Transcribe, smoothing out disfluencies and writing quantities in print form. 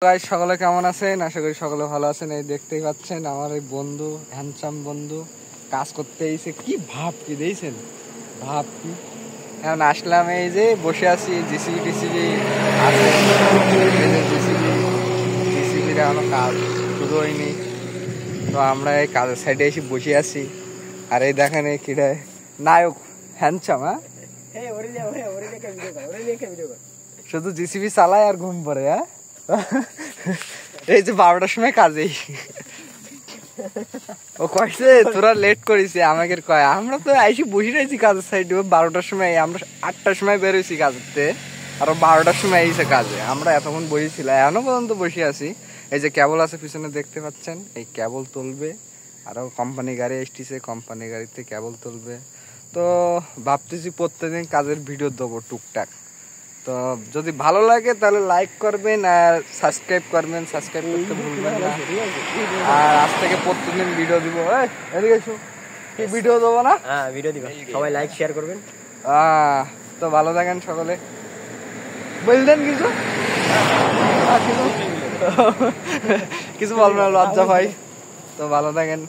Guys সকলে কেমন আছেন? আশা করি সকলে ভালো আছেন। এই দেখতেই পাচ্ছেন আমার এই বন্ধু, হ্যান্ডসাম বন্ধু কাজ করতে এসে কি ভাব কি দিয়েছেন, ভাব কি। এখন আসলাম, এই যে বসে আছি, জিসিবি টিসিবি আছে, জিসিবির এখনো কাজ শুরু হয়নি। তো আমরা এই কাজের সাইডে এসে বসে আছি। আর এই দেখেন এই কিডায় নায়ক হ্যান্ডসাম। হ্যাঁ, শুধু জিসিবি চালায় আর ঘুম পড়ে। হ্যাঁ, এই যে 12টার সময় কাজেই ও কইছে তোরা লেট করিস আমাকে কয়। আমরা তো আইসি বসে রয়েছি কাজের সাইডে 12টার সময়, আমরা 8টার সময় বেরোইছি কাজেতে, আর 12টার সময় আইসে কাজে। আমরা এতক্ষণ বসেছিলাম, এখনো পর্যন্ত বসে আছি। এই যে কেবল আছে পিছনে দেখতে পাচ্ছেন, এই কেবল তুলবে। আরো কোম্পানি গাড়ি এসেছে, কোম্পানি গাড়িতে কেবল তুলবে। তো ভাবতেছি প্রত্যেকদিন কাজের ভিডিও দেবো টুকটাক। তো যদি ভালো লাগে তাহলে লাইক করবেন আর সাবস্ক্রাইব করবেন, সাবস্ক্রাইব করতে ভুলবেন না। আর আজ থেকে প্রত্যেকদিন ভিডিও দিব। এদিকে এসো, কি ভিডিও দেবো না? হ্যাঁ, ভিডিও দিবেন, সবাই লাইক শেয়ার করবেন। তো ভালো থাকেন সকলে। বললেন কিছু কিছু বলবেন, লজ্জা ভাই। তো ভালো থাকেন।